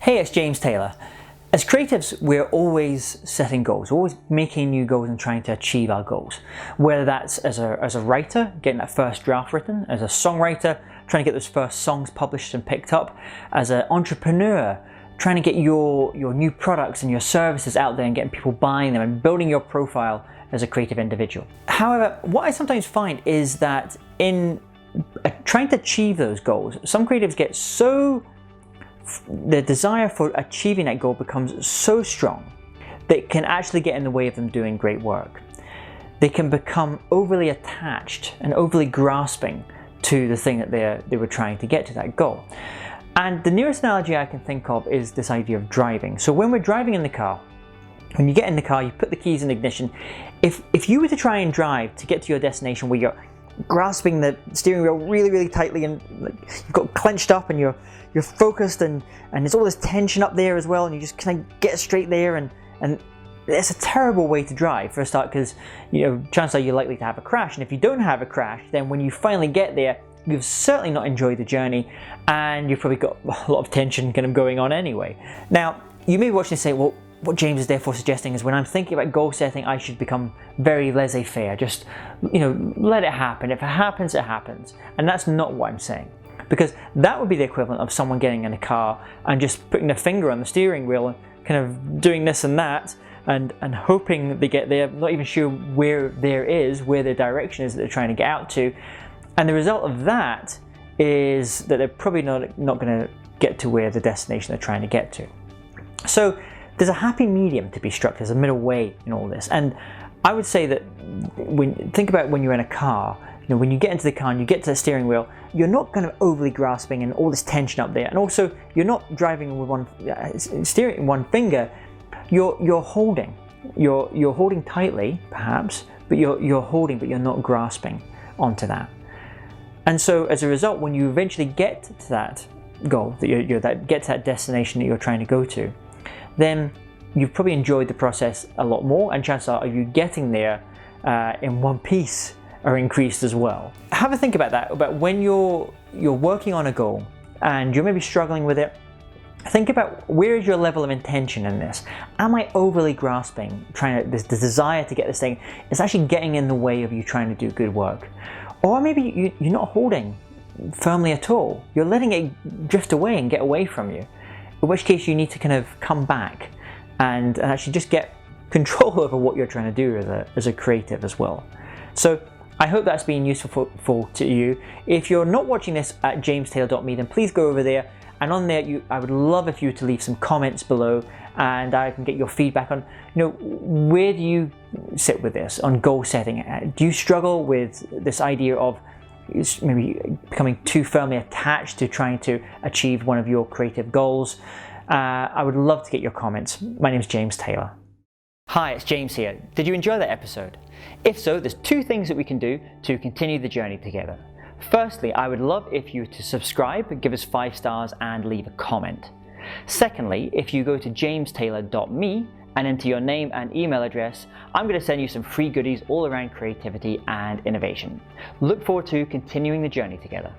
Hey, it's James Taylor. As creatives, we're always setting goals, always making new goals and trying to achieve our goals. Whether that's as a writer, getting that first draft written, as a songwriter, trying to get those first songs published and picked up, as an entrepreneur, trying to get your new products and your services out there and getting people buying them and building your profile as a creative individual. However, what I sometimes find is that in trying to achieve those goals, some creatives get the desire for achieving that goal becomes so strong that it can actually get in the way of them doing great work. They can become overly attached and overly grasping to the thing that they were trying to get to, that goal. And the nearest analogy I can think of is this idea of driving. So when we're driving in the car, when you get in the car, you put the keys in ignition. If you were to try and drive to get to your destination where you're grasping the steering wheel really, really tightly and you've got clenched up and you're focused and there's all this tension up there as well, and you just kind of get straight there, and it's a terrible way to drive for a start, because chances are you're likely to have a crash, and if you don't have a crash, then when you finally get there, you've certainly not enjoyed the journey and you've probably got a lot of tension kind of going on anyway. Now, you may be watching and say, well, what James is therefore suggesting is when I'm thinking about goal setting, I should become very laissez-faire, just let it happen. If it happens, it happens. And that's not what I'm saying, because that would be the equivalent of someone getting in a car and just putting their finger on the steering wheel and kind of doing this and that and hoping they get there, not even sure where their direction is that they're trying to get out to. And the result of that is that they're probably not going to get to where the destination they're trying to get to. So there's a happy medium to be struck. There's a middle way in all this. And I would say that think about when you're in a car, when you get into the car and you get to the steering wheel, you're not kind of overly grasping and all this tension up there. And also, you're not driving with one finger. You're holding. You're holding tightly, perhaps, but you're holding, but you're not grasping onto that. And so, as a result, when you eventually get to that goal, get to that destination that you're trying to go to, then you've probably enjoyed the process a lot more, and chances are you getting there in one piece are increased as well. Have a think about that, about when you're working on a goal and you're maybe struggling with it. Think about, where is your level of intention in this? Am I overly grasping, the desire to get this thing is actually getting in the way of you trying to do good work? Or maybe you're not holding firmly at all. You're letting it drift away and get away from you. In which case you need to kind of come back and actually just get control over what you're trying to do as a creative as well. So I hope that's been useful to you. If you're not watching this at jamestaylor.me, then please go over there. And on there, I would love if you to leave some comments below, and I can get your feedback on, where do you sit with this on goal setting? Do you struggle with this idea of maybe becoming too firmly attached to trying to achieve one of your creative goals? I would love to get your comments. My name is James Taylor. Hi, it's James here. Did you enjoy that episode? If so, there's two things that we can do to continue the journey together. Firstly, I would love if you were to subscribe, give us 5 stars and leave a comment. Secondly, if you go to jamestaylor.me and enter your name and email address, I'm going to send you some free goodies all around creativity and innovation. Look forward to continuing the journey together.